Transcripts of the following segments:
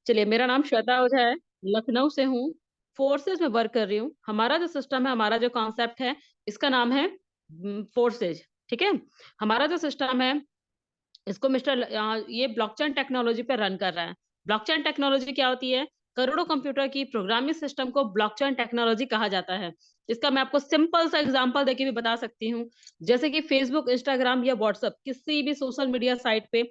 चलिए, मेरा नाम श्वेता ओझा है, लखनऊ से हूँ, फोर्सेज़ में वर्क कर रही हूँ। हमारा जो सिस्टम है, हमारा जो कॉन्सेप्ट है, इसका नाम है फोर्सेज़, ठीक है? हमारा जो सिस्टम है, इसको ये ब्लॉकचेन टेक्नोलॉजी पे रन कर रहा है। ब्लॉकचेन टेक्नोलॉजी क्या होती है? करोड़ों कंप्यूटर की प्रोग्रामिंग सिस्टम को ब्लॉकचेन टेक्नोलॉजी कहा जाता है। इसका मैं आपको सिंपल सा एग्ज़ाम्पल देके भी बता सकती हूँ। जैसे कि फ़ेसबुक, इंस्टाग्राम या व्हाट्सएप किसी भी सोशल मीडिया साइट पे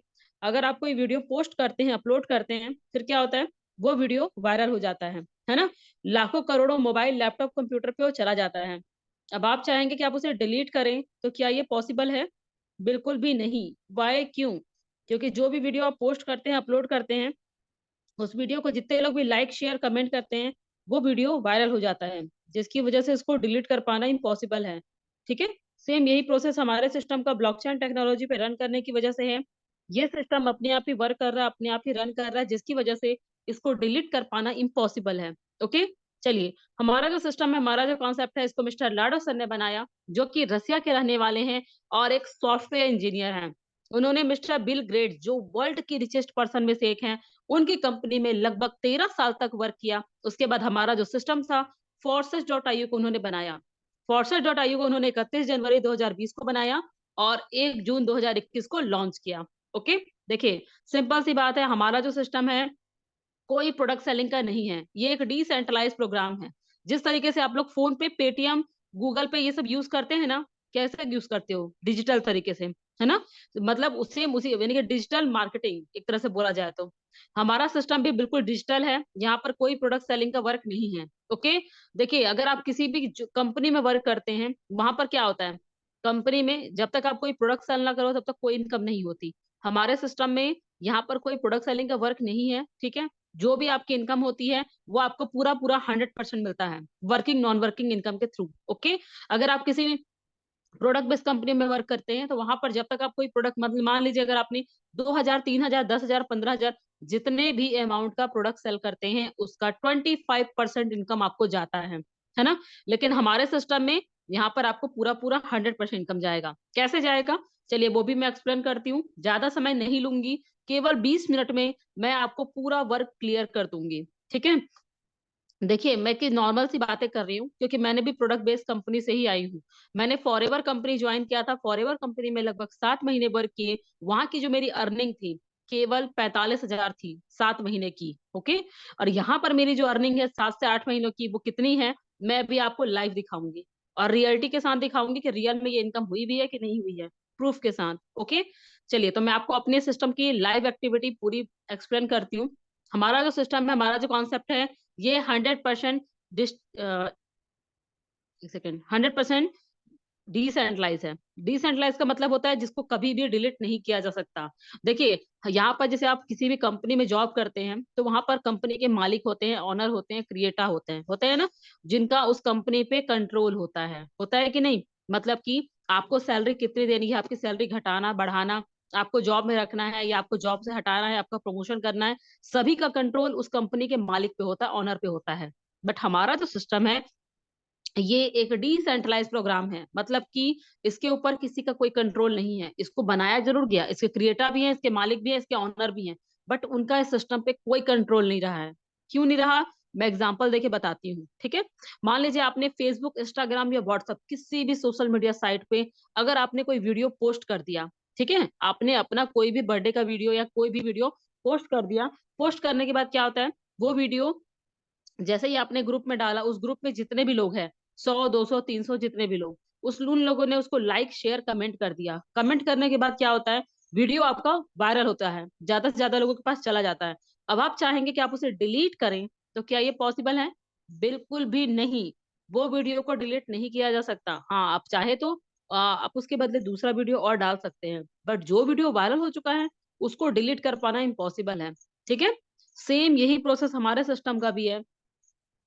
अगर आप कोई वीडियो पोस्ट करते हैं, अपलोड करते हैं, फिर क्या होता है? वो वीडियो वायरल हो जाता है ना? लाखों करोड़ों मोबाइल, लैपटॉप, कंप्यूटर पे वो चला जाता है। अब आप चाहेंगे कि आप उसे डिलीट करें, तो क्या ये पॉसिबल है? बिल्कुल भी नहीं। व्हाय क्यों? क्योंकि जो भी वीडियो आप पोस्ट करते हैं, अपलोड करते हैं, उस वीडियो को जितने लोग भी लाइक, शेयर, कमेंट करते हैं, वो वीडियो वायरल हो जाता है, जिसकी वजह से इसको डिलीट कर पाना इम्पॉसिबल है। ठीक है? सेम यही प्रोसेस हमारे सिस्टम का ब्लॉकचेन टेक्नोलॉजी पे रन करने की वजह से है। ये सिस्टम अपने आप ही वर्क कर रहा है, अपने आप ही रन कर रहा है, जिसकी वजह से इसको डिलीट कर पाना इम्पॉसिबल है। ओके? चलिए, हमारा जो सिस्टम है, हमारा जो कॉन्सेप्ट है, इसको मिस्टर लाडो सर ने बनाया, जो कि रसिया के रहने वाले हैं और एक सॉफ्टवेयर इंजीनियर हैं। उन्होंने मिस्टर बिल गेट्स, जो वर्ल्ड की रिचेस्ट पर्सन में से एक हैं, उनकी कंपनी में लगभग 13 साल तक वर्क किया। उसके बाद हमारा जो सिस्टम था, forces.io को उन्होंने बनाया। forces.io को उन्होंने 31 जनवरी 2020 को बनाया और 1 जून 2021 को लॉन्च किया। ओके? देखिए, सिंपल सी बात है, हमारा जो सिस्टम है, कोई प्रोडक्ट सेलिंग का नहीं है। ये एक डिसेंट्रलाइज्ड प्रोग्राम है। जिस तरीके से आप लोग फ़ोन पे, पेटीएम, गूगल पे ये सब यूज़ करते हैं ना, कैसे यूज़ करते हो? डिजिटल तरीके से, है ना? मतलब उससे उसी यानी कि डिजिटल मार्केटिंग एक तरह से बोला जाए तो। हमारा सिस्टम भी बिल्कुल डिजिटल है, यहाँ पर कोई प्रोडक्ट सेलिंग का वर्क नहीं है, ओके? देखिए, अगर आप किसी भी ज कंपनी में वर्क करते हैं, वहाँ पर क्या होता है? कंपनी में जब तक आप कोई प्रोडक्ट सेल ना करो, तब तक कोई इनकम नहीं होती। हमारे सिस्टम में यहाँ पर कोई प्रोडक्ट सेलिंग का वर्क नहीं है, ठीक है? जो भी आपकी इनकम होती है, वो आपको पूरा-पूरा 100% मिलता है, वर्किंग, नॉन वर्किंग इनकम के थ्रू, ओके? अगर आप किसी प्रोडक्ट बेस्ड कंपनी में वर्क करते हैं, तो वहाँ पर जब तक आप कोई प्रोडक्ट मतलब मान लीजिए अगर आपने 2000, 3000, 10,000, 15,000 जितने भी अमाउंट का प्रोडक्ट सेल करते हैं, उसका 25% इनकम आपको जाता है ना? लेकिन हमारे सिस्टम में यहाँ पर आपको पूरा-पूरा 100% इनकम जाएगा। कैसे जाएगा? चलिए वो भी मैं एक्सप्लेन करती हूँ। ज़्यादा समय नहीं लूँगी, केवल 20 मिनट में मैं आपको पूरा वर्क क्लियर कर दूँगी, ठीक है? देखिए, मैं कि नॉर्मल सी बातें कर रही हूँ, क्योंकि मैंने भी प्रोडक्ट बेस्ड कंपनी से ही आई हूँ। मैंने फॉरएवर कंपनी जॉइन किया था, फॉरएवर कंपनी में लगभग 7 महीने वर्क किए। वहाँ की जो मेरी अर्निंग थी, केवल 45,000 थी, 7 महीने की, ओके? और यहाँ पर मेरी जो अर्निंग है 7 से 8 महीनों की, वो कितनी है, मैं अभी आपको लाइव दिखाऊँगी और रियलिटी के साथ दिखाऊँगी कि रियल में ये इनकम हुई भी है कि नहीं हुई है, प्रूफ के साथ, ओके? चलिए, तो मैं आपको अपने सिस्टम की लाइव एक्टिविटी पूरी एक्सप्लेन करती हूँ। हमारा जो सिस्टम है, हमारा जो कॉन्सेप्ट है, ये 100% डिस अ, 1 सेकंड 100% डिसेंट्रलाइज़ है। डिसेंट्रलाइज़ का मतलब होता है जिसको कभी भी डिलीट नहीं किया जा सकता। देखिए, यहाँ पर जैसे आप किसी भी कंपनी में जॉब करते हैं, तो वहाँ पर कंपनी के मालिक होते हैं, ओनर होते हैं, क्रिएटर होते हैं ना? जिनका उस कंपनी पे कंट्रोल होता है कि नहीं? मतलब कि आपको सैलरी कितनी देनी है, आपकी सैलरी घटाना, बढ़ाना, आपको जॉब में रखना है या आपको जॉब से हटाना है, आपका प्रमोशन करना है, सभी का कंट्रोल उस कंपनी के मालिक पे होता है, ओनर पे होता है। बट हमारा जो सिस्टम है, ये एक डिसेंट्रलाइज़ प्रोग्राम है, मतलब कि इसके ऊपर किसी का कोई कंट्रोल नहीं है। इसको बनाया ज़रूर गया, इसके क्रिएटर भी हैं, इसके मालिक भी हैं, इसके ओनर भी हैं, बट उनका इस सिस्टम पे कोई कंट्रोल नहीं रहा है। क्यों नहीं रहा? मैं एग्ज़ाम्पल देके बताती हूँ, ठीक है? मान लीजिए आपने फ़ेसबुक, इंस्टाग्राम या व्हाट्सएप किसी भी सोशल मीडिया साइट पे अगर आपने कोई वीडियो पोस्ट कर दिया, ठीक है? आपने अपना कोई भी बर्थडे का वीडियो या कोई भी वीडियो पोस्ट कर दिया, पोस्ट करने के बाद क्या होता है, वो वीडियो जैसे ही आपने ग्रुप में डाला, उस ग्रुप में जितने भी लोग हैं, 100, 200, 300 जितने भी लोग, उन लोगों ने उसको लाइक, शेयर, कमेंट कर दिया। कमेंट करने के बाद क्या होता है, वीडियो आपका वायरल होता है, ज़्यादा से ज़्यादा लोगों के पास चला जाता है। अब आप चाहेंगे कि आप उसे डिलीट करें, तो क्या ये पॉसिबल है? बिल्कुल भी नहीं। वो वीडियो को डिलीट नहीं किया जा सकता। हाँ, आप चाहे तो आप उसके बदले दूसरा वीडियो और डाल सकते हैं, बट जो वीडियो वायरल हो चुका है, उसको डिलीट कर पाना इम्पॉसिबल है। ठीक है? सेम यही प्रोसेस हमारे सिस्टम का भी है।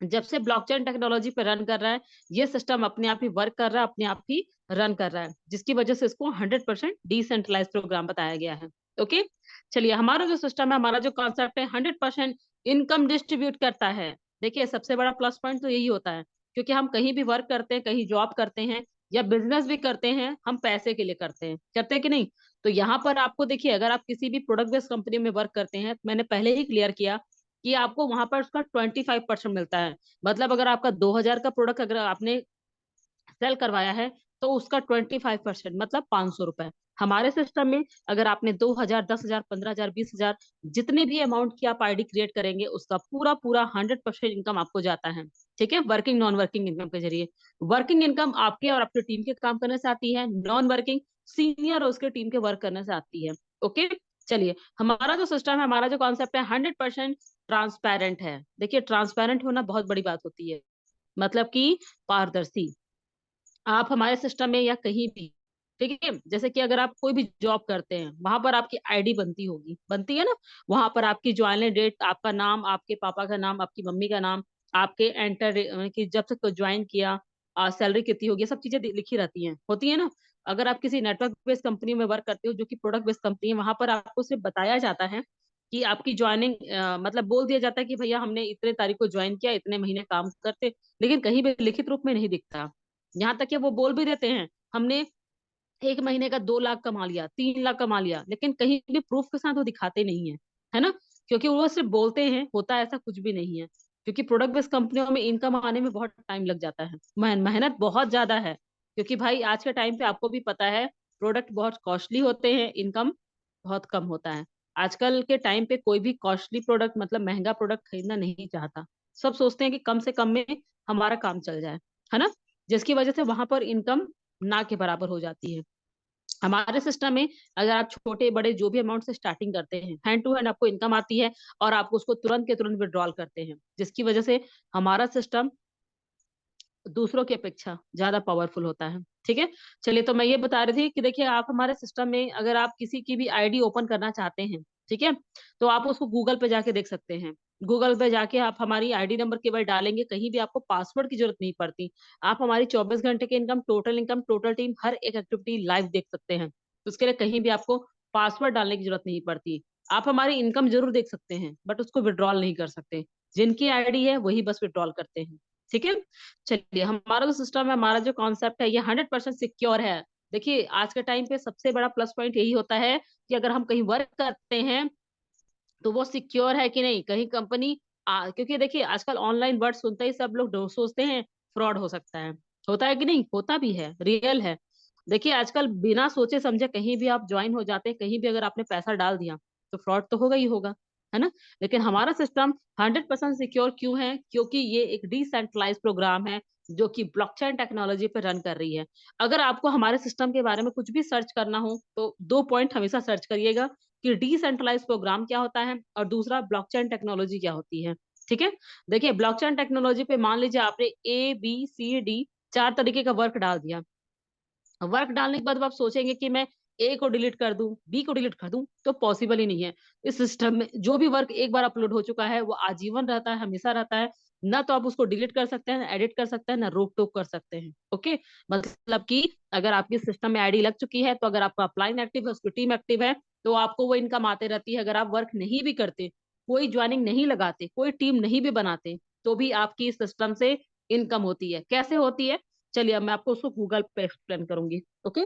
जब से ब्लॉकचेन टेक्नोलॉजी पे रन कर रहा है, ये सिस्टम अपने आप ही वर्क कर रहा है, अपने आप ही रन कर रहा है, जिसकी वजह से इसको 100% डिसेंट्रलाइज़्ड प्रोग्राम बताया गया है। ओके? चलिए, हमारा जो सिस्टम है, हमारा जो कॉन्सेप्ट है, 100% इनकम डिस्ट्रीब्यूट करता है। देखिए, सबसे बड़ा प्लस पॉइंट तो यही होता है, क्योंकि हम कहीं भी वर्क करते हैं, कहीं जॉब करते हैं या बिज़नेस भी करते हैं, हम पैसे के लिए करते हैं कि नहीं? तो यहाँ पर आपको देखिए, अगर आप किसी भी प्रोडक्ट बेस्ड कंपनी में वर्क करते हैं, मैंने पहले ही क्लियर किया कि आपको वहां पर उसका 25% मिलता है। मतलब अगर आपका 2000 का प्रोडक्ट अगर आपने सेल करवाया है तो उसका 25% मतलब 500 रुपए। हमारे सिस्टम में अगर आपने 2000, 10,000, 15,000, 20,000 जितने भी अमाउंट की आप आईडी क्रिएट करेंगे उसका पूरा पूरा 100% इनकम आपको जाता है। ठीक है, वर्किंग नॉन वर्किंग इनकम के जरिए। वर्किंग इनकम आपके और आपकी टीम के काम करने से आती है, नॉन वर्किंग सीनियर और उसके टीम के वर्क करने से आती है। ओके, चलिए हमारा जो सिस्टम है, हमारा जो कॉन्सेप्ट है 100% ट्रांसपेरेंट है। देखिए ट्रांसपेरेंट होना बहुत बड़ी बात होती है, मतलब कि पारदर्शी। आप हमारे सिस्टम में या कहीं भी, ठीक है, जैसे कि अगर आप कोई भी जॉब करते हैं वहां पर आपकी आईडी बनती होगी, बनती है ना, वहां पर आपकी ज्वाइनिंग डेट, आपका नाम, आपके पापा का नाम, आपकी मम्मी का नाम, आपके एंटर कि जब से ज्वाइन किया, सैलरी कितनी होगी, ये सब चीजें लिखी रहती हैं, होती है ना। अगर आप किसी नेटवर्क बेस्ड कंपनी में वर्क करते हो जो कि प्रोडक्ट बेस्ड कंपनी है, वहां पर आपको सिर्फ बताया जाता है कि आपकी ज्वाइनिंग, मतलब बोल दिया जाता है कि भैया हमने इतने तारीख को ज्वाइन किया, इतने महीने काम करते, लेकिन कहीं भी लिखित रूप में नहीं दिखता। यहाँ तक कि वो बोल भी देते हैं हमने 1 महीने का 2 लाख कमा लिया, 3 लाख कमा लिया, लेकिन कहीं भी प्रूफ के साथ वो दिखाते नहीं है, है ना। क्योंकि वो सिर्फ बोलते हैं, होता ऐसा कुछ भी नहीं है। क्योंकि प्रोडक्ट बेस्ड कंपनियों में इनकम आने में बहुत टाइम लग जाता है, मेहनत बहुत ज्यादा है। क्योंकि भाई आज के टाइम पे आपको भी पता है, प्रोडक्ट बहुत कॉस्टली होते हैं, इनकम बहुत कम होता है। आजकल के टाइम पे कोई भी कॉस्टली प्रोडक्ट, मतलब महंगा प्रोडक्ट खरीदना नहीं चाहता। सब सोचते हैं कि कम से कम में हमारा काम चल जाए, है ना। जिसकी वजह से वहां पर इनकम ना के बराबर हो जाती है। हमारे सिस्टम में अगर आप छोटे बड़े जो भी अमाउंट से स्टार्टिंग करते हैं, हैंड टू हैंड आपको इनकम आती है और आप उसको तुरंत के तुरंत विड्रॉल करते हैं, जिसकी वजह से हमारा सिस्टम दूसरों की अपेक्षा ज्यादा पावरफुल होता है। ठीक है, चलिए तो मैं ये बता रही थी कि देखिए आप हमारे सिस्टम में अगर आप किसी की भी आईडी ओपन करना चाहते हैं, ठीक है, तो आप उसको गूगल पे जाके देख सकते हैं। गूगल पे जाके आप हमारी आईडी नंबर केवल डालेंगे, कहीं भी आपको पासवर्ड की जरूरत नहीं पड़ती। आप हमारी 24 घंटे की इनकम, टोटल टीम, हर एक एक्टिविटी लाइव देख सकते हैं। तो उसके लिए कहीं भी आपको पासवर्ड डालने की जरूरत नहीं पड़ती। आप हमारी इनकम जरूर देख सकते हैं बट उसको विड्रॉल नहीं कर सकते। जिनकी आईडी है वही बस विड्रॉल करते हैं। ठीक है, चलिए हमारा जो सिस्टम है, हमारा जो कॉन्सेप्ट है, ये 100% सिक्योर है। देखिए आज के टाइम पे सबसे बड़ा प्लस पॉइंट यही होता है कि अगर हम कहीं वर्क करते हैं तो वो सिक्योर है कि नहीं, कहीं कंपनी, क्योंकि देखिए आजकल ऑनलाइन वर्ड सुनते ही सब लोग सोचते हैं फ्रॉड हो सकता है। होता है कि नहीं, होता भी है, रियल है। देखिए आजकल बिना सोचे समझे कहीं भी आप ज्वाइन हो जाते हैं, कहीं भी अगर आपने पैसा डाल दिया तो फ्रॉड तो होगा ही होगा, है ना। लेकिन हमारा सिस्टम 100% सिक्योर क्यों है, क्योंकि ये एक डिसेंट्रलाइज प्रोग्राम है जो कि ब्लॉकचेन टेक्नोलॉजी पे रन कर रही है। अगर आपको हमारे सिस्टम के बारे में कुछ भी सर्च करना हो तो 2 पॉइंट हमेशा सर्च करिएगा कि डिसेंट्रलाइज प्रोग्राम क्या होता है और दूसरा ब्लॉकचेन टेक्नोलॉजी क्या होती है। ठीक है, देखिए ब्लॉकचेन टेक्नोलॉजी पे मान लीजिए आपने ABCD 4 तरीके का वर्क डाल दिया। वर्क डालने के बाद अब आप सोचेंगे कि मैं ए को डिलीट कर दूं, बी को डिलीट कर दूं, तो पॉसिबल ही नहीं है। इस सिस्टम में जो भी वर्क एक बार अपलोड हो चुका है वो आजीवन रहता है, हमेशा रहता है। ना तो आप उसको डिलीट कर सकते हैं, ना एडिट कर सकते हैं, ना रोक टोक कर सकते हैं। ओके, मतलब कि अगर आपकी सिस्टम में आईडी लग चुकी है तो अगर आपका अपलाइन एक्टिव है, उसकी टीम एक्टिव है, तो आपको वो इनकम आते रहती है। अगर आप वर्क नहीं भी करते, कोई ज्वाइनिंग नहीं लगाते, कोई टीम नहीं भी बनाते, तो भी आपकी इस सिस्टम से इनकम होती है। कैसे होती है, चलिए अब मैं आपको उसको गूगल पे एक्सप्लेन करूंगी। ओके,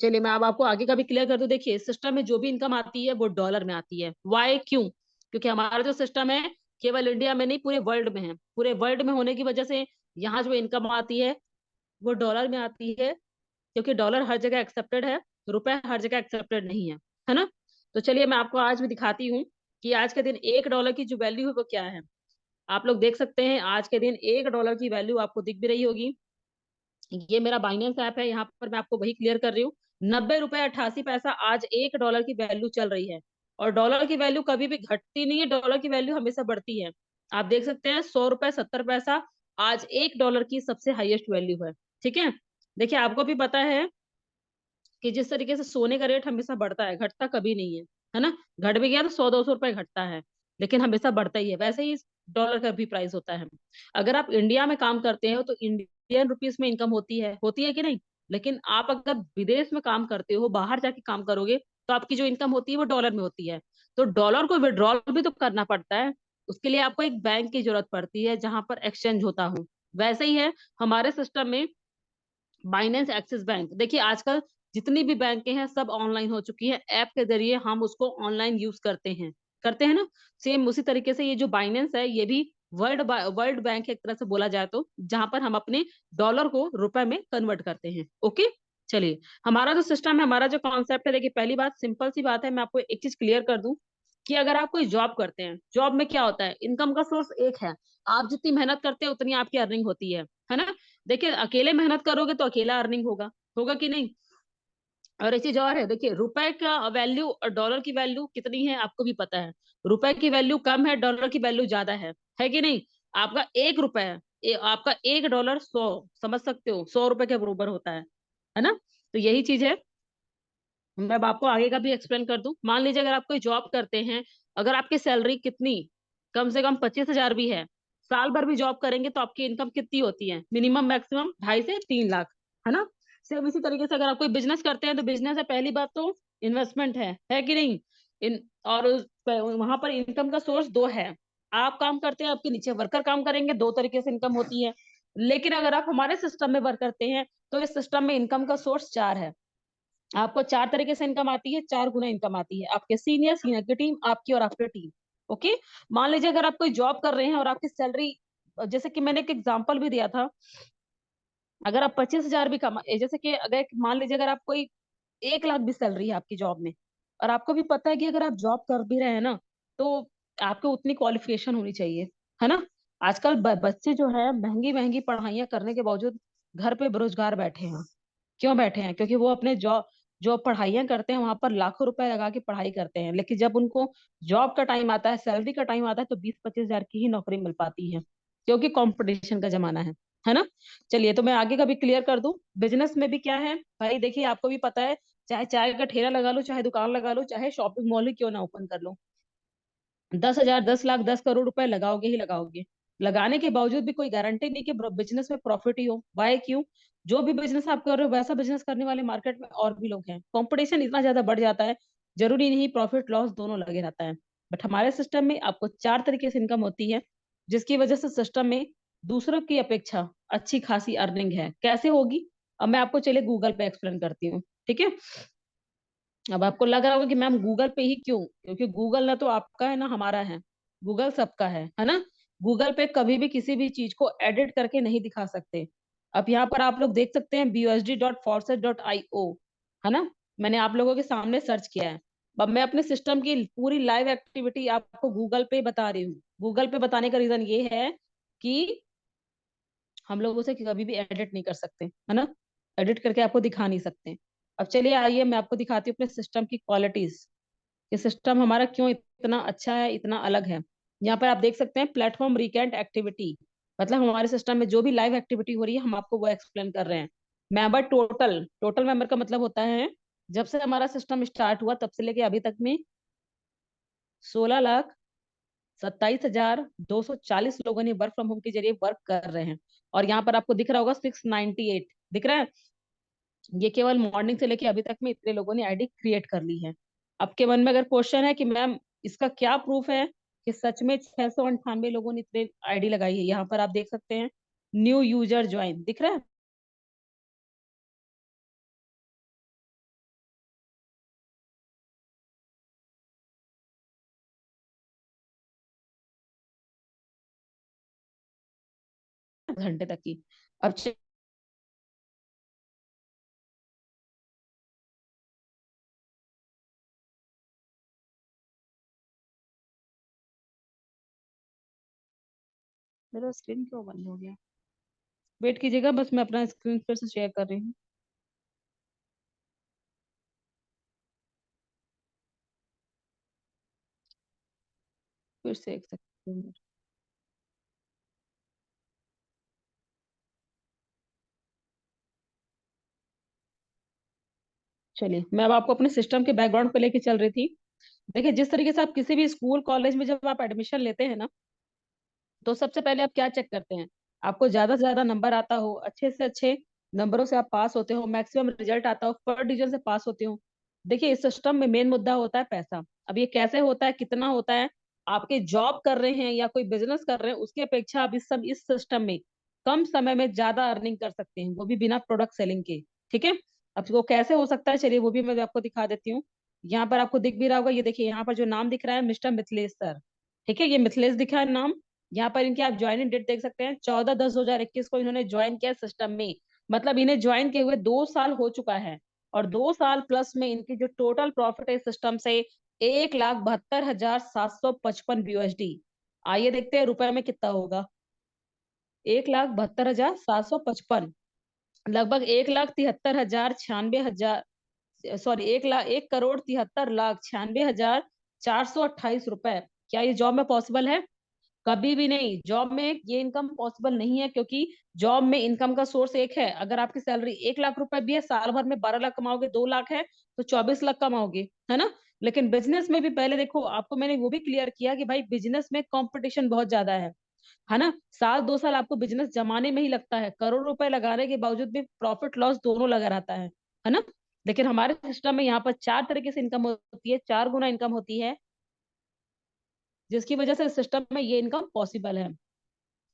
चलिए मैं अब आपको आगे का भी क्लियर कर दूं। देखिए सिस्टम में जो भी इनकम आती है वो डॉलर में आती है। वाई, क्यों? क्योंकि हमारा जो सिस्टम है केवल इंडिया में नहीं, पूरे वर्ल्ड में है। पूरे वर्ल्ड में होने की वजह से यहाँ जो इनकम आती है वो डॉलर में आती है, क्योंकि डॉलर हर जगह एक्सेप्टेड है, रुपए हर जगह एक्सेप्टेड नहीं है ना। तो चलिए मैं आपको आज भी दिखाती हूँ कि आज के दिन $1 की जो वैल्यू है वो क्या है। आप लोग देख सकते हैं आज के दिन $1 की वैल्यू आपको दिख भी रही होगी। ये मेरा बाइनेंस ऐप है, यहाँ पर मैं आपको वही क्लियर कर रही हूँ। 90 रुपए 88 पैसा आज $1 की वैल्यू चल रही है। और डॉलर की वैल्यू कभी भी घटती नहीं है, डॉलर की वैल्यू हमेशा बढ़ती है। आप देख सकते हैं 100 रुपए 70 पैसा आज $1 की सबसे हाईएस्ट वैल्यू है। ठीक है, देखिए आपको भी पता है कि जिस तरीके से सोने का रेट हमेशा बढ़ता है, घटता कभी नहीं है ना। घट भी गया तो 100-200 रुपए घटता है, लेकिन हमेशा बढ़ता ही है। वैसे ही डॉलर का भी प्राइस होता है। अगर आप इंडिया में काम करते हो तो इंडियन रुपीस में इनकम होती है कि नहीं। लेकिन आप अगर विदेश में काम करते हो, बाहर जाके काम करोगे, तो आपकी जो इनकम होती है वो डॉलर में होती है। तो डॉलर को विड्रॉल भी तो करना पड़ता है। उसके लिए आपको एक बैंक की जरूरत पड़ती है जहां पर एक्सचेंज होता हो। वैसे ही है हमारे सिस्टम में बाइनेंस, एक्सिस बैंक। देखिए आजकल जितनी भी बैंकें हैं सब ऑनलाइन हो चुकी है, ऐप के जरिए हम उसको ऑनलाइन यूज करते हैं। करते हैं ना। सेम उसी तरीके से ये जो बाइनेंस है ये भी वर्ल्ड बैंक एक तरह से बोला जाए तो, जहां पर हम अपने डॉलर को रुपए में कन्वर्ट करते हैं। ओके, चलिए हमारा जो सिस्टम है, हमारा जो कॉन्सेप्ट है, देखिए पहली बात सिंपल सी बात है, मैं आपको एक चीज क्लियर कर दूं कि अगर आप कोई जॉब करते हैं, जॉब में क्या होता है, इनकम का सोर्स एक है। आप जितनी मेहनत करते हैं उतनी आपकी अर्निंग होती है ना। देखिए अकेले मेहनत करोगे तो अकेला अर्निंग होगा, होगा कि नहीं। और एक चीज और है, देखिए रुपए का वैल्यू और डॉलर की वैल्यू कितनी है आपको भी पता है। रुपए की वैल्यू कम है, डॉलर की वैल्यू ज्यादा है कि नहीं। आपका 1 रुपए है, आपका 1 डॉलर 100, समझ सकते हो, 100 रुपए के बराबर होता है ना। तो यही चीज है, मैं अब आपको आगे का भी एक्सप्लेन कर दूं। मान लीजिए अगर आप कोई जॉब करते हैं, अगर आपकी सैलरी कितनी, कम से कम 25,000 भी है, साल भर भी जॉब करेंगे तो आपकी इनकम कितनी होती है, मिनिमम मैक्सिमम 2.5 से 3 लाख, है ना। सेम इसी तरीके से अगर आप कोई बिजनेस करते हैं तो बिजनेस है, पहली बात तो इन्वेस्टमेंट है कि नहीं। इन और वहां पर इनकम का सोर्स दो है। आप काम करते हैं, आपके नीचे वर्कर काम करेंगे, दो तरीके से इनकम होती है। लेकिन अगर आप हमारे सिस्टम में वर्क करते हैं तो इस सिस्टम में इनकम का सोर्स चार है। आपको चार तरीके से इनकम आती है, चार गुना इनकम आती है, आपके सीनियर सीनियर की टीम, आपकी और आपकी टीम। ओके, मान लीजिए अगर आप कोई जॉब कर रहे हैं और आपकी सैलरी, जैसे कि मैंने एक एग्जांपल भी दिया था, अगर आप 25,000 भी कमा, जैसे कि अगर मान लीजिए अगर आप कोई 1 लाख भी सैलरी है आपकी जॉब में, और आपको भी पता है कि अगर आप जॉब कर भी रहे हैं ना, तो आपको उतनी क्वालिफिकेशन होनी चाहिए, है ना। आजकल बच्चे जो है महंगी महंगी पढ़ाइयाँ करने के बावजूद घर पे बेरोजगार बैठे हैं। क्यों बैठे हैं? क्योंकि वो अपने जॉब जो पढ़ाइयाँ करते हैं वहां पर लाखों रुपए लगा के पढ़ाई करते हैं, लेकिन जब उनको जॉब का टाइम आता है, सैलरी का टाइम आता है, तो 20-25 हजार की ही नौकरी मिल पाती है, क्योंकि कंपटीशन का जमाना है ना। चलिए तो मैं आगे का भी क्लियर कर दूं। बिजनेस में भी क्या है भाई, देखिए आपको भी पता है, चाहे चाय का ठेला लगा लो, चाहे दुकान लगा लो, चाहे शॉपिंग मॉल ही क्यों ना ओपन कर लो, 10,000, 10 लाख, 10 करोड़ रुपए लगाओगे ही लगाओगे। लगाने के बावजूद भी कोई गारंटी नहीं कि बिजनेस में प्रॉफिट ही हो। वाई, क्यों? जो भी बिजनेस आप कर रहे हो वैसा बिजनेस करने वाले मार्केट में और भी लोग हैं, कंपटीशन इतना ज्यादा बढ़ जाता है, जरूरी नहीं प्रॉफिट लॉस दोनों लगे रहता है। बट हमारे सिस्टम में आपको चार तरीके से इनकम होती है, जिसकी वजह से सिस्टम में दूसरों की अपेक्षा अच्छी खासी अर्निंग है। कैसे होगी, अब मैं आपको चलिए गूगल पे एक्सप्लेन करती हूँ, ठीक है। अब आपको लग रहा होगा कि मैम गूगल पे ही क्यों, क्योंकि गूगल ना तो आपका है ना हमारा है, गूगल सबका है ना। गूगल पे कभी भी किसी भी चीज को एडिट करके नहीं दिखा सकते। अब यहाँ पर आप लोग देख सकते हैं busd.faucet.io, है ना। मैंने आप लोगों के सामने सर्च किया है। अब मैं अपने सिस्टम की पूरी लाइव एक्टिविटी आपको गूगल पे बता रही हूँ। गूगल पे बताने का रीजन ये है कि हम लोग उसे कभी भी एडिट नहीं कर सकते, है ना। एडिट करके आपको दिखा नहीं सकते। अब चलिए आइए मैं आपको दिखाती हूँ अपने सिस्टम की क्वालिटीज, कि सिस्टम हमारा क्यों इतना अच्छा है, इतना अलग है। यहाँ पर आप देख सकते हैं प्लेटफॉर्म रिकेंट एक्टिविटी, मतलब हमारे सिस्टम में जो भी लाइव एक्टिविटी हो रही है हम आपको वो एक्सप्लेन कर रहे हैं। मेंबर टोटल, टोटल मेंबर का मतलब होता है जब से हमारा सिस्टम स्टार्ट हुआ तब से लेके अभी तक में 16,27,240 लोगों ने वर्क फ्रॉम होम के जरिए वर्क कर रहे हैं। और यहाँ पर आपको दिख रहा होगा 698 दिख रहा है। ये केवल मॉर्निंग से लेके अभी तक में इतने लोगों ने आईडी क्रिएट कर ली है। आपके मन में अगर क्वेश्चन है कि मैम इसका क्या प्रूफ है कि सच में 698 लोगों ने इतने आईडी लगाई है, यहाँ पर आप देख सकते हैं न्यू यूजर ज्वाइन दिख रहा है। घंटे तक की। अब मेरा स्क्रीन क्यों बंद हो गया, वेट कीजिएगा, बस मैं अपना स्क्रीन फिर से शेयर कर रही हूँ। फिर से एक सेकंड। चलिए मैं अब आपको अपने सिस्टम के बैकग्राउंड पे लेके चल रही थी। देखिए जिस तरीके से आप किसी भी स्कूल कॉलेज में जब आप एडमिशन लेते हैं ना, तो सबसे पहले आप क्या चेक करते हैं, आपको ज्यादा से ज्यादा नंबर आता हो, अच्छे से अच्छे नंबरों से आप पास होते हो, मैक्सिमम रिजल्ट आता हो, फर्स्ट डिवीजन से पास होते हो। देखिए इस सिस्टम में मेन मुद्दा होता है पैसा। अब ये कैसे होता है, कितना होता है, आपके जॉब कर रहे हैं या कोई बिजनेस कर रहे हैं उसकी अपेक्षा आप इस सिस्टम में कम समय में ज्यादा अर्निंग कर सकते हैं, वो भी बिना प्रोडक्ट सेलिंग के, ठीक है। अब वो कैसे हो सकता है, चलिए वो भी मैं आपको दिखा देती हूँ। यहाँ पर आपको दिख भी रहा होगा, ये देखिए यहाँ पर जो नाम दिख रहा है मिस्टर मिथिलेश सर। ठीक है, ये मिथिलेश दिखा है नाम। यहाँ पर इनकी आप ज्वाइनिंग डेट देख सकते हैं, 14/10/2021 को इन्होंने ज्वाइन किया सिस्टम में। मतलब इन्हें ज्वाइन किए हुए 2 साल हो चुका है। और 2 साल प्लस में इनकी जो टोटल प्रॉफिट है सिस्टम से 1,72,755 USD। आइए देखते हैं रुपए में कितना होगा। 1,72,755, लगभग 1,73,96,000, सॉरी 1,73,73,96,428 रुपए। क्या ये जॉब में पॉसिबल है? कभी भी नहीं, जॉब में ये इनकम पॉसिबल नहीं है, क्योंकि जॉब में इनकम का सोर्स एक है। अगर आपकी सैलरी 1 लाख रुपए भी है, साल भर में 12 लाख कमाओगे, 2 लाख है तो 24 लाख कमाओगे, है ना। लेकिन बिजनेस में भी पहले देखो, आपको मैंने वो भी क्लियर किया कि भाई बिजनेस में कंपटीशन बहुत ज्यादा है ना। 1 साल 2 साल आपको बिजनेस जमाने में ही लगता है, करोड़ रुपए लगाने के बावजूद भी प्रॉफिट लॉस दोनों लगा रहता है ना। लेकिन हमारे सिस्टम में यहाँ पर 4 तरीके से इनकम होती है, 4 गुना इनकम होती है, जिसकी वजह से सिस्टम में ये इनकम पॉसिबल है।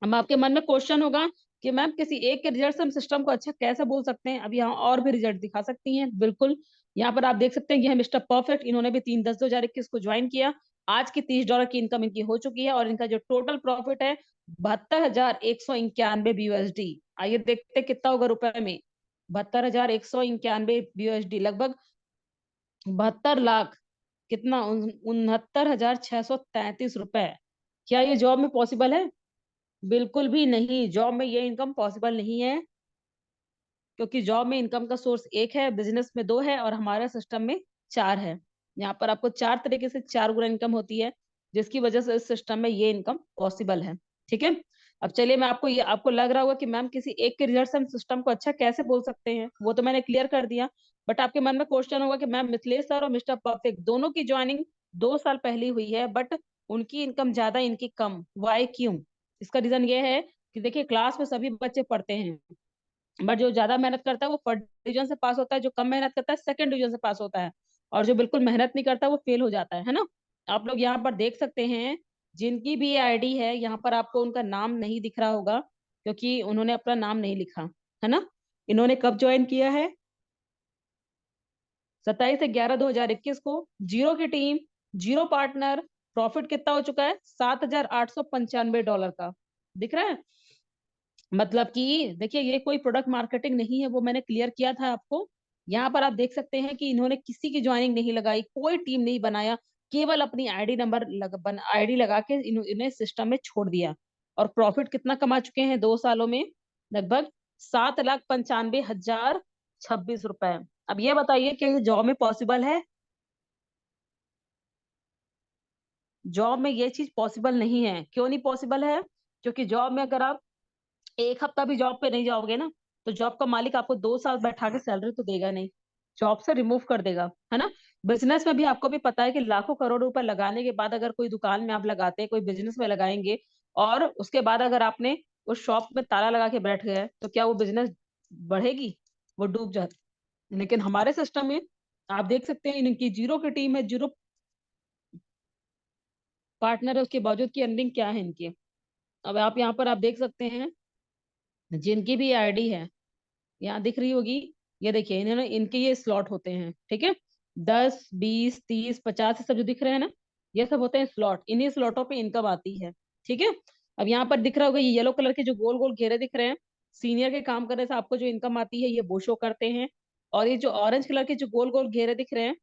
अब आपके मन में क्वेश्चन होगा कि मैम किसी एक के रिजल्ट से हम सिस्टम को अच्छा कैसे बोल सकते हैं? अब यहाँ और भी रिजल्ट दिखा सकती हैं, बिल्कुल। यहाँ पर आप देख सकते हैं, ये है मिस्टर परफेक्ट। इन्होंने भी 3/10/2021 को ज्वाइन किया। आज की $30 की इनकम इनकी हो चुकी है, और इनका जो टोटल प्रॉफिट है 72,191 USD। आइए देखते हैं कितना होगा रुपए में। 72,191 USD, लगभग 72 लाख, कितना, 69,633 रुपए। क्या ये जॉब में पॉसिबल है? बिल्कुल भी नहीं, जॉब में ये इनकम पॉसिबल नहीं है, क्योंकि जॉब में इनकम का सोर्स एक है, बिजनेस में दो है, और हमारे सिस्टम में चार है। यहाँ पर आपको 4 तरीके से 4 गुना इनकम होती है, जिसकी वजह से इस सिस्टम में ये इनकम पॉसिबल है। ठीक है। अब चलिए, मैं आपको ये, आपको लग रहा होगा कि मैम किसी एक के रिजल्ट से हम सिस्टम को अच्छा कैसे बोल सकते हैं, वो तो मैंने क्लियर कर दिया। बट आपके मन में क्वेश्चन होगा कि मैम मिथिलेश सर और मिस्टर परफेक्ट दोनों की ज्वाइनिंग 2 साल पहले हुई है, बट उनकी इनकम ज्यादा इनकी कम, वाई क्यों? इसका रीजन ये है कि देखिए, क्लास में सभी बच्चे पढ़ते हैं, बट जो ज्यादा मेहनत करता है वो फर्स्ट डिवीजन से पास होता है, जो कम मेहनत करता है सेकंड डिवीजन से पास होता है, और जो बिल्कुल मेहनत नहीं करता वो फेल हो जाता है ना। आप लोग यहाँ पर देख सकते हैं, जिनकी भी आईडी है, यहाँ पर आपको उनका नाम नहीं दिख रहा होगा, क्योंकि उन्होंने अपना नाम नहीं लिखा, है ना। इन्होंने कब ज्वाइन किया है? 27/11/2021 को। जीरो की टीम, जीरो पार्टनर, प्रॉफिट कितना हो चुका है? $7,895 का। दिख रहा है? मतलब कि देखिए, ये कोई प्रोडक्ट मार्केटिंग नहीं है, वो मैंने क्लियर किया था आपको। यहाँ पर आप देख सकते हैं कि इन्होंने किसी की ज्वाइनिंग नहीं लगाई, कोई टीम नहीं बनाया, केवल अपनी आईडी नंबर आईडी लगा के इन्हें सिस्टम में छोड़ दिया। और प्रॉफिट कितना कमा चुके हैं 2 सालों में? लगभग 7,95,026 रुपए। अब ये बताइए कि ये जॉब में पॉसिबल है? जॉब में ये चीज पॉसिबल नहीं है। क्यों नहीं पॉसिबल है? क्योंकि जॉब में अगर आप एक हफ्ता भी जॉब पे नहीं जाओगे ना, तो जॉब का मालिक आपको 2 साल बैठा के सैलरी तो देगा नहीं, जॉब से रिमूव कर देगा, है ना। बिजनेस में भी आपको भी पता है कि लाखों करोड़ रुपए लगाने के बाद अगर कोई दुकान में आप लगाते हैं, कोई बिजनेस में लगाएंगे, और उसके बाद अगर आपने उस शॉप में ताला लगा के बैठ गए, तो क्या वो बिजनेस बढ़ेगी? वो डूब जाती। लेकिन हमारे सिस्टम में आप देख सकते हैं, इनकी जीरो की टीम है, जीरो पार्टनर है, उसके बावजूद की अर्निंग क्या है इनकी। अब आप यहाँ पर आप देख सकते हैं, जिनकी भी आईडी है यहाँ दिख रही होगी, ये देखिए, इन्होंने इनके ये स्लॉट होते हैं, ठीक है। 10, 20, 30, 50 सब जो दिख रहे हैं ना, ये सब होते हैं स्लॉट। इन्हीं स्लॉटों पे इनकम आती है, ठीक है। अब यहाँ पर दिख रहा होगा, ये येलो कलर के जो गोल गोल घेरे दिख रहे हैं, सीनियर के काम करने से आपको जो इनकम आती है, ये वो शो करते हैं। और ये जो ऑरेंज कलर के जो गोल गोल घेरे दिख रहे हैं,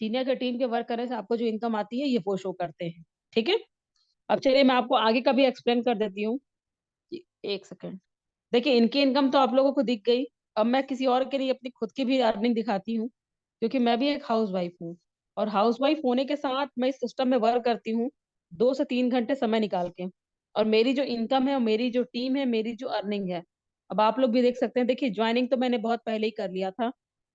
सीनियर के टीम के वर्क करने से आपको जो इनकम आती है, ये वो शो करते हैं, ठीक है। अब चलिए, मैं आपको आगे का भी एक्सप्लेन कर देती हूँ। एक सेकेंड। देखिए, इनकी इनकम तो आप लोगों को दिख गई। अब मैं किसी और के लिए अपनी खुद की भी अर्निंग दिखाती हूँ, क्योंकि मैं भी एक हाउस वाइफ हूँ, और हाउस वाइफ होने के साथ मैं इस सिस्टम में वर्क करती हूँ 2 से 3 घंटे समय निकाल के। और मेरी जो इनकम है और मेरी जो टीम है, मेरी जो अर्निंग है, अब आप लोग भी देख सकते हैं। देखिए, ज्वाइनिंग तो मैंने बहुत पहले ही कर लिया था,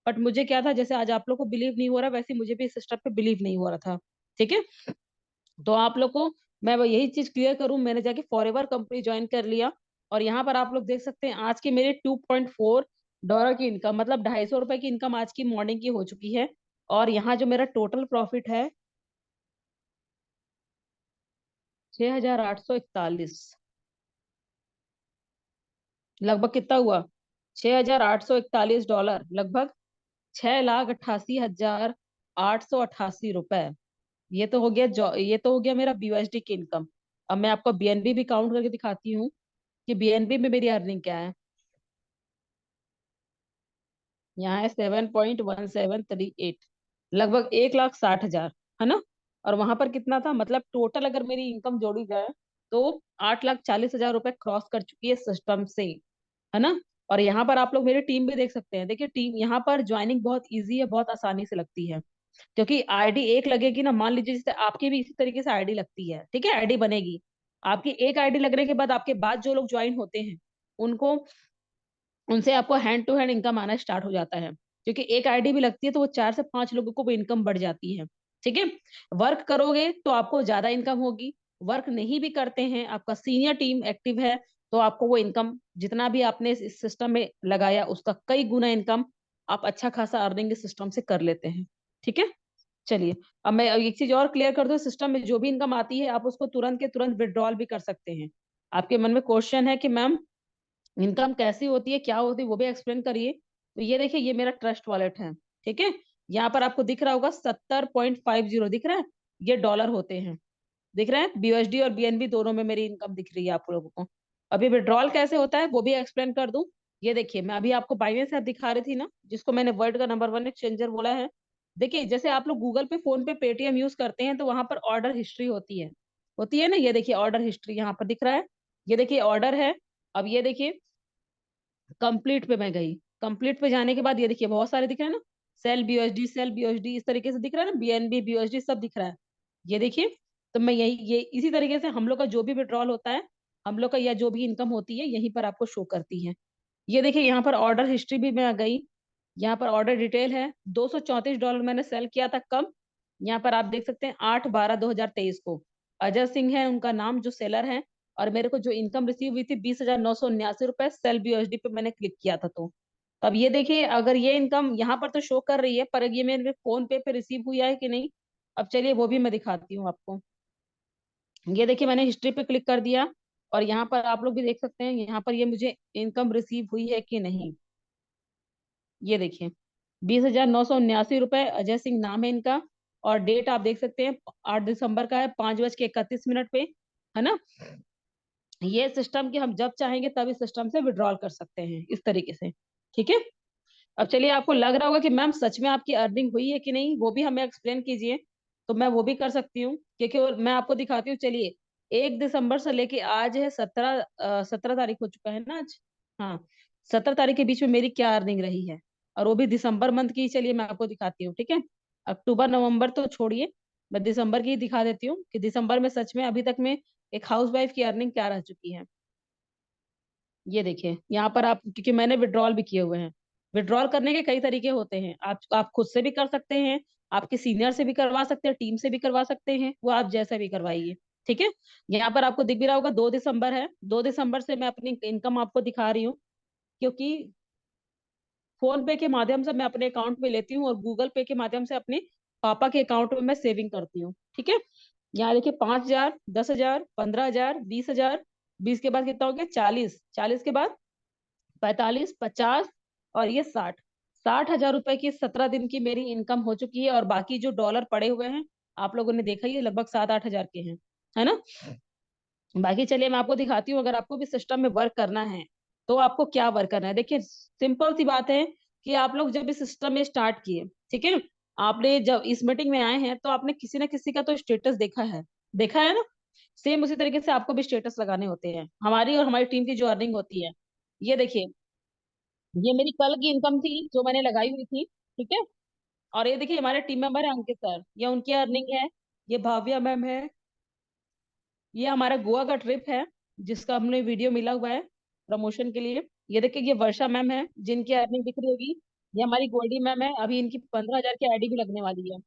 बट मुझे क्या था, जैसे आज आप लोग को बिलीव नहीं हो रहा, वैसे मुझे भी इस सिस्टम पे बिलीव नहीं हो रहा था, ठीक है। तो आप लोग को मैं वो यही चीज क्लियर करूं, मैंने जाके फॉरएवर कंपनी ज्वाइन कर लिया। और यहाँ पर आप लोग देख सकते हैं, आज की मेरी $2.4 की इनकम, मतलब ₹250 की इनकम आज की मॉर्निंग की हो चुकी है। और यहाँ जो मेरा टोटल प्रॉफिट है, 6,841, लगभग कितना हुआ? $6,841, लगभग 6,88,000 ₹888। ये तो हो गया मेरा BUSD की इनकम। अब मैं आपको BNB भी काउंट करके दिखाती हूँ कि BNB में मेरी अर्निंग क्या है। यहाँ है 7.1738, लगभग 1,60,000, है ना। और वहां पर कितना था, मतलब टोटल अगर मेरी इनकम जोड़ी जाए तो 8,40,000 रुपए क्रॉस कर चुकी है सिस्टम से, है ना। और यहाँ पर आप लोग मेरी टीम भी देख सकते हैं। देखिए टीम यहाँ पर ज्वाइनिंग बहुत इजी है, बहुत आसानी से लगती है, क्योंकि आईडी एक लगेगी ना। मान लीजिए जैसे आपकी भी इसी तरीके से आईडी लगती है, ठीक है, आईडी बनेगी। आपकी एक आईडी लगने के बाद आपके बाद जो लोग ज्वाइन होते हैं उनको, उनसे आपको हैंड टू हैंड इनकम आना स्टार्ट हो जाता है, क्योंकि एक आईडी भी लगती है तो वो 4 से 5 लोगों को भी इनकम बढ़ जाती है। ठीक है, वर्क करोगे तो आपको ज्यादा इनकम होगी। वर्क नहीं भी करते हैं, आपका सीनियर टीम एक्टिव है, तो आपको वो इनकम जितना भी आपने इस सिस्टम में लगाया उसका कई गुना इनकम आप अच्छा खासा अर्निंग सिस्टम से कर लेते हैं। ठीक है, चलिए अब मैं एक चीज और क्लियर कर दूं, सिस्टम में जो भी इनकम आती है आप उसको तुरंत के तुरंत विड्रॉल भी कर सकते हैं। आपके मन में क्वेश्चन है कि मैम इनकम कैसी होती है, क्या होती है, वो भी एक्सप्लेन करिए। तो ये देखिए, ये मेरा ट्रस्ट वॉलेट है। ठीक है, यहाँ पर आपको दिख रहा होगा 70.50 दिख रहा है, ये डॉलर होते हैं, दिख रहे हैं। BUSD और BNB दोनों में मेरी इनकम दिख रही है आप लोगों को। अभी विड्रॉल कैसे होता है वो भी एक्सप्लेन कर दूं। ये देखिए, मैं अभी आपको बाइनेंस ऐप दिखा रही थी ना, जिसको मैंने वर्ल्ड का नंबर 1 एक्सचेंजर बोला है। देखिए जैसे आप लोग गूगल पे, फोन पे, पेटीएम यूज करते हैं तो वहां पर ऑर्डर हिस्ट्री होती है ना। ये देखिए ऑर्डर हिस्ट्री यहाँ पर दिख रहा है, ये देखिए ऑर्डर है। अब ये देखिए कंप्लीट पे मैं गई, कंप्लीट पे जाने के बाद ये देखिए बहुत सारे दिख रहे हैं ना, सेल BUSD इस तरीके से दिख रहा है ना, BNB BUSD सब दिख रहा है। ये देखिए, तो मैं यही ये इसी तरीके से हम लोग का जो भी विड्रॉल होता है, हम लोग का या जो भी इनकम होती है यहीं पर आपको शो करती है। ये देखिए यहाँ पर ऑर्डर हिस्ट्री भी मैं आ गई, यहाँ पर ऑर्डर डिटेल है। $234 मैंने सेल किया था कब, यहाँ पर आप देख सकते हैं 8/12/2023 को। अजय सिंह है उनका नाम जो सेलर है। और मेरे को जो इनकम रिसीव हुई थी 20,979 रुपए, सेल BUSD पे मैंने क्लिक किया था। तो अब ये देखिए, अगर ये इनकम यहाँ पर तो शो कर रही है, पर ये मेरे फोन पे रिसीव हुआ है कि नहीं, अब चलिए वो भी मैं दिखाती हूँ आपको। ये देखिए मैंने हिस्ट्री पे क्लिक कर दिया, और यहाँ पर आप लोग भी देख सकते हैं, यहाँ पर ये मुझे इनकम रिसीव हुई है कि नहीं। ये देखिए 20,979 रुपए, अजय सिंह नाम है इनका। और डेट आप देख सकते हैं 8 दिसंबर का है, 5:31 पे, है ना। ये सिस्टम की हम जब चाहेंगे तब इस सिस्टम से विड्रॉल कर सकते हैं इस तरीके से। ठीक है, अब चलिए आपको लग रहा होगा कि मैम सच में आपकी अर्निंग हुई है कि नहीं, वो भी हमें एक्सप्लेन कीजिए। तो मैं वो भी कर सकती हूँ, क्योंकि मैं आपको दिखाती हूँ। चलिए 1 दिसंबर से लेके आज है 17 तारीख हो चुका है ना आज। हाँ, 17 तारीख के बीच में मेरी क्या अर्निंग रही है, और वो भी दिसंबर मंथ की। चलिए मैं आपको दिखाती हूँ, ठीक है। अक्टूबर नवंबर तो छोड़िए, मैं दिसंबर की ही दिखा देती हूँ कि दिसंबर में सच में अभी तक में एक हाउसवाइफ की अर्निंग क्या रह चुकी है। ये देखिए यहाँ पर आप, क्योंकि मैंने विड्रॉल भी किए हुए हैं। विड्रॉल करने के कई तरीके होते हैं, आप खुद से भी कर सकते हैं, आपके सीनियर से भी करवा सकते हैं, टीम से भी करवा सकते हैं, वो आप जैसा भी करवाइए। ठीक है, यहाँ पर आपको दिख भी रहा होगा 2 दिसंबर है, 2 दिसंबर से मैं अपनी इनकम आपको दिखा रही हूँ, क्योंकि फोन पे के माध्यम से मैं अपने अकाउंट में लेती हूँ और गूगल पे के माध्यम से अपने पापा के अकाउंट में मैं सेविंग करती हूँ। ठीक है, यहाँ देखिए 5,000, 10,000, 15,000, 20,000, 20 के बाद कितना हो गया 40, 40 के बाद 45, 50, और ये 60। 60,000 रुपए की 17 दिन की मेरी इनकम हो चुकी है। और बाकी जो डॉलर पड़े हुए हैं आप लोगों ने देखा ही है, लगभग 7-8 हजार के हैं, है ना। बाकी चलिए मैं आपको दिखाती हूँ, अगर आपको भी सिस्टम में वर्क करना है तो आपको क्या वर्क करना है। देखिए सिंपल सी बात है कि आप लोग जब इस सिस्टम में स्टार्ट किए, ठीक है, आपने जब इस मीटिंग में आए हैं तो आपने किसी ना किसी का तो स्टेटस देखा है ना। सेम उसी तरीके से आपको भी स्टेटस लगाने होते हैं, हमारी और हमारी टीम की जो अर्निंग होती है। ये देखिए, ये मेरी कल की इनकम थी जो मैंने लगाई हुई थी, ठीक है। और ये देखिए हमारे टीम मेंबर है अंकित सर, ये उनकी अर्निंग है। ये भाव्या मैम है, ये हमारा गोवा का ट्रिप है जिसका हमने वीडियो मिला हुआ है प्रमोशन के लिए। ये देखिए ये वर्षा मैम है जिनकी अर्निंग दिख रही होगी। ये हमारी गोल्डी मैम है, अभी इनकी 15,000 की आईडी भी लगने वाली है।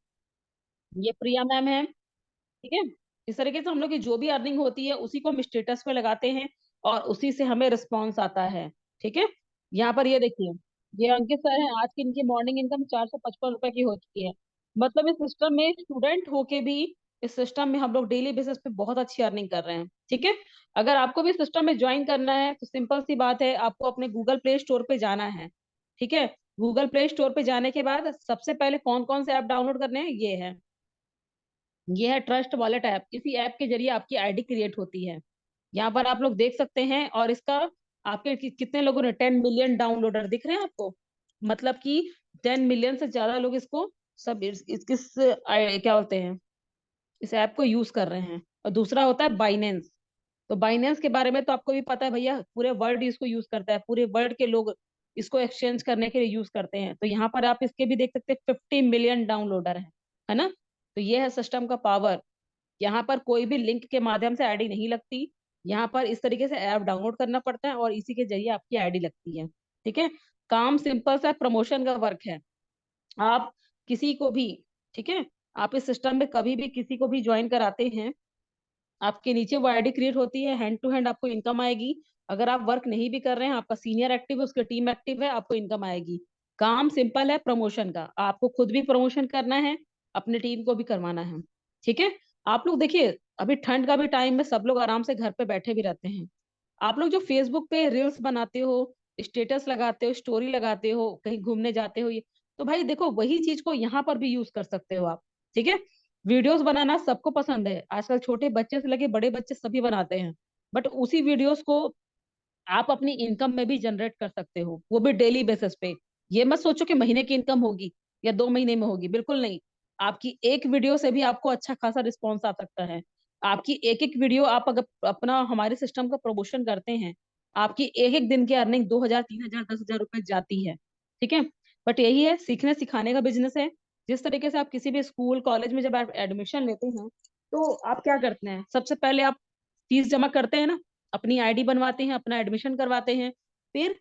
ये प्रिया मैम है, ठीक है। इस तरीके से हम लोग की जो भी अर्निंग होती है उसी को हम स्टेटस पे लगाते हैं, और उसी से हमें रिस्पॉन्स आता है। ठीक है, यहाँ पर ये देखिए, ये अंकित सर हैं, आज की इनकी मॉर्निंग इनकम 455 रुपए की हो चुकी है। मतलब इस सिस्टम में स्टूडेंट होके भी इस सिस्टम में हम लोग डेली बेसिस पे बहुत अच्छी अर्निंग कर रहे हैं। ठीक है, अगर आपको भी सिस्टम में ज्वाइन करना है तो सिंपल सी बात है, आपको अपने गूगल प्ले स्टोर पे जाना है। ठीक है, गूगल प्ले स्टोर पे जाने के बाद सबसे पहले कौन कौन से ऐप डाउनलोड करने हैं, ये है ट्रस्ट वॉलेट ऐप। इसी ऐप के जरिए आपकी आईडी क्रिएट होती है। यहाँ पर आप लोग देख सकते हैं, और इसका आपके कितने लोगों ने 10 मिलियन डाउनलोडर दिख रहे हैं आपको, मतलब कि 10 मिलियन से ज्यादा लोग इसको सब क्या बोलते हैं, इस ऐप को यूज कर रहे हैं। और दूसरा होता है बाइनेंस। तो बाइनेंस के बारे में तो आपको भी पता है भैया, पूरे वर्ल्ड इसको यूज करता है, पूरे वर्ल्ड के लोग इसको एक्सचेंज करने के लिए यूज करते हैं। तो यहाँ पर आप इसके भी देख सकते हैं 50 मिलियन डाउनलोडर है ना। तो ये है सिस्टम का पावर। यहाँ पर कोई भी लिंक के माध्यम से आईडी नहीं लगती। यहाँ पर इस तरीके से ऐप डाउनलोड करना पड़ता है और इसी के जरिए आपकी आईडी लगती है। ठीक है, काम सिंपल सा प्रमोशन का वर्क है। आप किसी को भी, ठीक है, आप इस सिस्टम में कभी भी किसी को भी ज्वाइन कराते हैं, आपके नीचे वो आईडी क्रिएट होती है, हैंड टू हैंड आपको इनकम आएगी। अगर आप वर्क नहीं भी कर रहे हैं, आपका सीनियर एक्टिव है, उसकी टीम एक्टिव है, आपको इनकम आएगी। काम सिंपल है प्रमोशन का, आपको खुद भी प्रमोशन करना है, अपने टीम को भी करवाना है। ठीक है, आप लोग देखिए, अभी ठंड का भी टाइम में सब लोग आराम से घर पे बैठे भी रहते हैं। आप लोग जो फेसबुक पे रील्स बनाते हो, स्टेटस लगाते हो, स्टोरी लगाते हो, कहीं घूमने जाते हो, ये तो भाई देखो वही चीज को यहाँ पर भी यूज कर सकते हो आप। ठीक है, वीडियोस बनाना सबको पसंद है, आजकल छोटे बच्चे से लगे बड़े बच्चे सभी बनाते हैं। बट उसी वीडियोस को आप अपनी इनकम में भी जनरेट कर सकते हो, वो भी डेली बेसिस पे। ये मत सोचो कि महीने की इनकम होगी या 2 महीने में होगी, बिल्कुल नहीं। आपकी एक वीडियो से भी आपको अच्छा खासा रिस्पॉन्स आ सकता है। आपकी एक एक वीडियो, आप अगर अपना हमारे सिस्टम का प्रमोशन करते हैं, आपकी एक एक दिन की अर्निंग 2,000, 3,000, 10,000 रुपए जाती है। ठीक है, बट यही है, सीखने सिखाने का बिजनेस है। जिस तरीके से आप किसी भी स्कूल कॉलेज में जब आप एडमिशन लेते हैं, तो आप क्या करते हैं, सबसे पहले आप फीस जमा करते हैं ना, अपनी आईडी बनवाते हैं, अपना एडमिशन करवाते हैं, फिर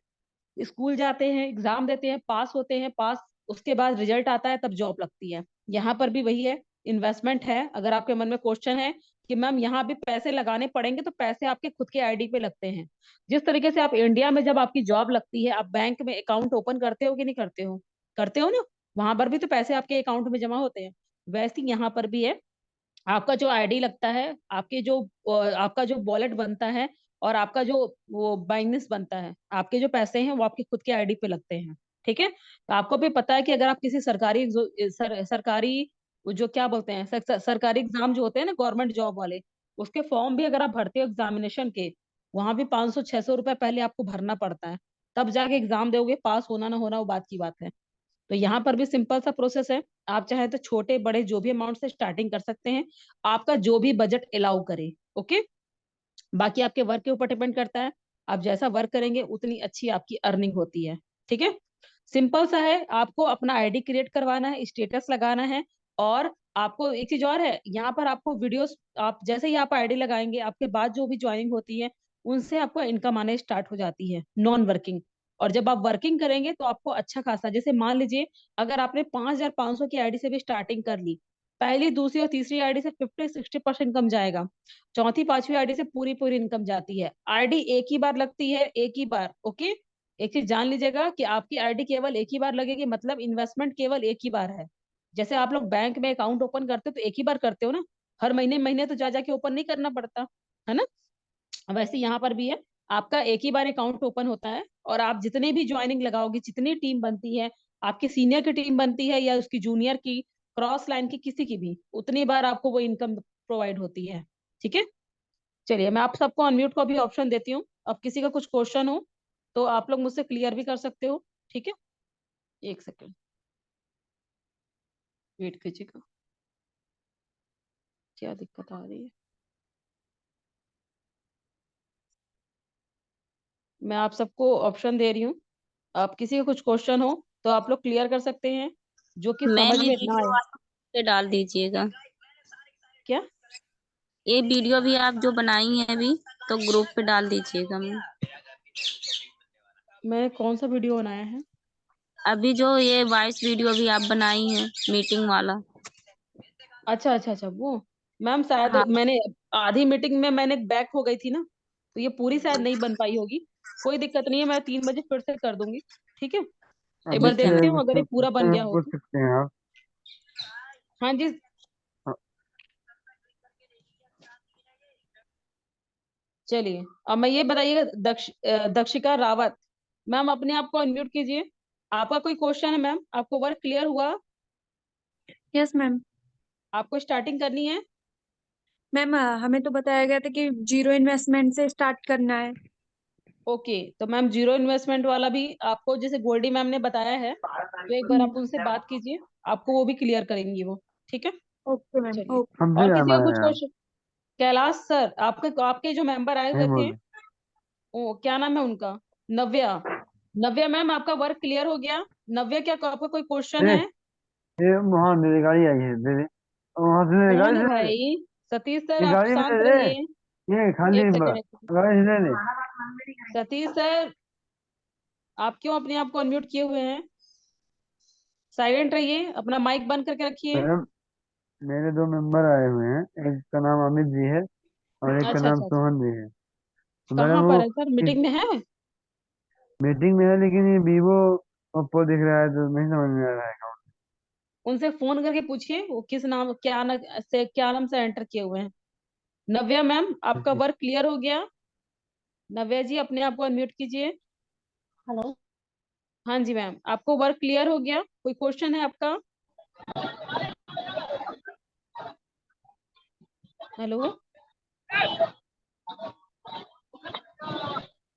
स्कूल जाते हैं, एग्जाम देते हैं, पास होते हैं, पास उसके बाद रिजल्ट आता है, तब जॉब लगती है। यहाँ पर भी वही है, इन्वेस्टमेंट है। अगर आपके मन में क्वेश्चन है कि मैम यहाँ भी पैसे लगाने पड़ेंगे, तो पैसे आपके खुद के आईडी पे लगते हैं। जिस तरीके से आप इंडिया में जब आपकी जॉब लगती है, आप बैंक में अकाउंट ओपन करते हो कि नहीं करते हो, करते हो ना, वहां पर भी तो पैसे आपके अकाउंट में जमा होते हैं। वैसे ही यहाँ पर भी है, आपका जो आईडी लगता है, आपके जो आपका जो वॉलेट बनता है, और आपका जो वो बाइनेंस बनता है, आपके जो पैसे हैं वो आपके खुद के आईडी पे लगते हैं। ठीक है, तो आपको भी पता है कि अगर आप किसी सरकारी वो जो क्या बोलते हैं, सरकारी एग्जाम जो होते हैं ना, गवर्नमेंट जॉब वाले, उसके फॉर्म भी अगर आप भरते हो एग्जामिनेशन के, वहां भी 500-600 रुपए पहले आपको भरना पड़ता है, तब जाके एग्जाम दोगे। पास होना ना होना वो बात की बात है। तो यहाँ पर भी सिंपल सा प्रोसेस है। आप चाहे तो छोटे बड़े जो भी अमाउंट से स्टार्टिंग कर सकते हैं, आपका जो भी बजट अलाउ करे। ओके, बाकी आपके वर्क के ऊपर डिपेंड करता है, आप जैसा वर्क करेंगे उतनी अच्छी आपकी अर्निंग होती है। ठीक है, सिंपल सा है, आपको अपना आईडी क्रिएट करवाना है, स्टेटस लगाना है। और आपको एक चीज और है, यहाँ पर आपको वीडियोस, आप जैसे ही आप आईडी लगाएंगे, आपके बाद जो भी ज्वाइनिंग होती है, उनसे आपको इनकम आने स्टार्ट हो जाती है, नॉन वर्किंग। और जब आप वर्किंग करेंगे तो आपको अच्छा खासा, जैसे मान लीजिए अगर आपने 5,500 की आईडी से भी स्टार्टिंग कर ली, पहली दूसरी और तीसरी आईडी से 50-60% इनकम जाएगा, चौथी पांचवी आईडी से पूरी पूरी इनकम जाती है। आईडी एक ही बार लगती है, एक ही बार। ओके, एक चीज जान लीजिएगा कि आपकी आईडी केवल एक ही बार लगेगी, मतलब इन्वेस्टमेंट केवल एक ही बार है। जैसे आप लोग बैंक में अकाउंट ओपन करते हो तो एक ही बार करते हो ना, हर महीने महीने तो जा जाके ओपन नहीं करना पड़ता, है ना। वैसे यहाँ पर भी है, आपका एक ही बार अकाउंट ओपन होता है, और आप जितने भी ज्वाइनिंग लगाओगे, जितनी टीम बनती है, आपके सीनियर की टीम बनती है या उसकी जूनियर की, क्रॉस लाइन की किसी की भी, उतनी बार आपको वो इनकम प्रोवाइड होती है। ठीक है, चलिए मैं आप सबको अनम्यूट को भी ऑप्शन देती हूँ। अब किसी का कुछ क्वेश्चन हो तो आप लोग मुझसे क्लियर भी कर सकते हो। ठीक है, एक सेकेंड वेट कीजिएगा, क्या दिक्कत आ रही है। मैं आप सबको ऑप्शन दे रही हूँ, आप किसी का कुछ क्वेश्चन हो तो आप लोग क्लियर कर सकते हैं, जो कि समझ मैंने में ना वीडियो आए। आप पे डाल दीजिएगा। क्या? ये वीडियो भी आप जो बनाई है अभी, तो ग्रुप पे डाल दीजिएगा। मैं मैंने कौन सा वीडियो बनाया है? अभी जो ये वॉइस वीडियो भी आप बनाई है, मीटिंग वाला। अच्छा अच्छा अच्छा, वो मैम शायद हाँ। मैंने आधी मीटिंग में मैंने बैक हो गई थी ना, तो ये पूरी शायद नहीं बन पाई होगी। कोई दिक्कत नहीं है, मैं 3 बजे फिर से कर दूंगी। ठीक है, एक बार ठीक है। देखती हूँ अगर ये पूरा बन गया हो पूछ तो। सकते हैं आप। हाँ जी, हाँ, चलिए अब मैं ये बताइएगा, दक्षिका रावत मैम, अपने आप को अनम्यूट कीजिए। आपका कोई क्वेश्चन है मैम? आपको वर्क क्लियर हुआ? Yes ma'am. आपको स्टार्टिंग करनी है? मैम हमें तो बताया गया था कि जीरो इन्वेस्टमेंट से स्टार्ट करना है। ओके, तो मैम जीरो इन्वेस्टमेंट वाला भी आपको जैसे गोल्डी मैम ने बताया है, तो एक बार आप उनसे बात कीजिए, आपको वो भी क्लियर करेंगी वो। ठीक है, ओके मैम। चलिए। ओके। और किसी का कुछ क्वेश्चन? कैलाश सर, आपके आपके जो मेंबर आए हुए थे, ओ क्या नाम है उनका? नव्या। नव्या मैम, आपका वर्क क्लियर हो गया? नव्या, क्या आपका कोई क्वेश्चन है? ये वहाँ मेरी गाड़ी आई है, दे दे वहाँ से मेरी कौन गाड़ी है से दे। भाई? सतीश सर, ये आप गाड़ी में शांत दे दे, रहिए। ये खाली एक सेकेंड, एक सेकेंड। गाड़ी से दे दे। सतीश सर, आप क्यों अपने आप को अनम्यूट किए हुए हैं? साइलेंट रहिए, अपना माइक बंद करके रखिए। मैडम, मेरे दो मेंबर आए हुए हैं, एक का नाम अमित जी है और एक का अच्छा नाम अच्छा अच्छा। सोहन जी है। तो कहाँ मैडम पर वो है सर? किस मीटिंग में है? मीटिंग में है, लेकिन ये वीवो ओप्पो दिख रहा है, तो नहीं समझ में आ रहा है। उनसे फोन करके पूछिए वो किस नाम, क्या नाम से एंटर किए हुए हैं। नव्या मैम, आपका वर्क क्लियर हो गया? नव्या जी, अपने आप को अनम्यूट कीजिए। हेलो। हाँ जी मैम, आपको वर्क क्लियर हो गया? कोई क्वेश्चन है आपका? हेलो,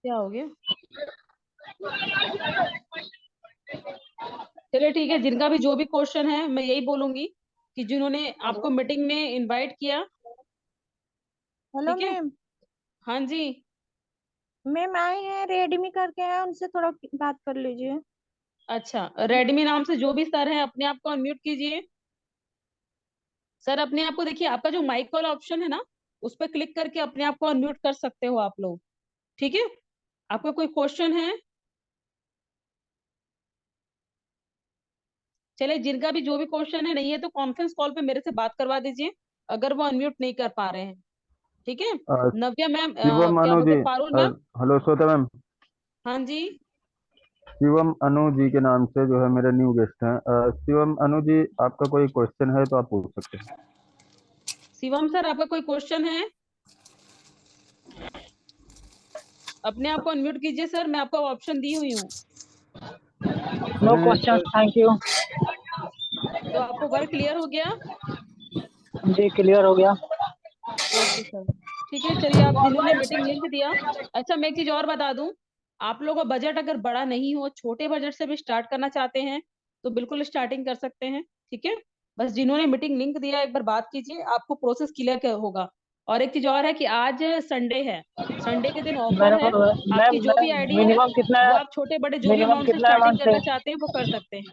क्या हो गया? चलिए ठीक है, जिनका भी जो भी क्वेश्चन है, मैं यही बोलूंगी कि जिन्होंने आपको मीटिंग में इनवाइट किया, हेलो ठीक है। मैम। हाँ जी। मैम आए हैं, रेडमी करके हैं, उनसे थोड़ा बात कर लीजिए। अच्छा, रेडमी नाम से जो भी सर है, अपने आप को अनम्यूट कीजिए। सर, अपने आप को देखिए, आपका जो माइक वाला ऑप्शन है ना, उस पर क्लिक करके अपने आप को अनम्यूट कर सकते हो आप लोग। ठीक है, आपका कोई क्वेश्चन है? चलिए, जिनका भी जो भी क्वेश्चन है, नहीं है तो कॉन्फ्रेंस कॉल पे मेरे से बात करवा दीजिए, अगर वो अनम्यूट नहीं कर पा रहे हैं। ठीक है। नव्या मैम, शिवम क्या अनु बोलते जी, हैं, Parul ma'am. Hello Shweta ma'am. हाँ जी। शिवम अनु जी के नाम से जो है मेरे न्यू गेस्ट हैं। शिवम अनु जी, आपका कोई क्वेश्चन है तो आप पूछ सकते हैं। शिवम सर, आपका कोई क्वेश्चन है? अपने आप को अनम्यूट कीजिए सर, मैं आपको ऑप्शन दी हुई हूँ। No question, thank you. तो आपको वर्क क्लियर हो गया? जी क्लियर हो गया। ओके सर, ठीक है। चलिए, आप जिन्होंने मीटिंग लिंक दिया। अच्छा, मैं एक चीज और बता दूं, आप लोगों का बजट अगर बड़ा नहीं हो, छोटे बजट से भी स्टार्ट करना चाहते हैं, तो बिल्कुल स्टार्टिंग कर सकते हैं। ठीक है, बस जिन्होंने मीटिंग लिंक दिया, एक बार बात कीजिए, आपको प्रोसेस क्लियर होगा। और एक चीज और है कि आज संडे है, संडे के दिन ऑफर मेरा है। आपकी जो भी आईडी है, मिनिमम कितना वो आप छोटे बड़े जो भी मिनिमम अमाउंट से कितना स्टार्टिंग अमाउंट से करना चाहते हैं, वो कर सकते हैं।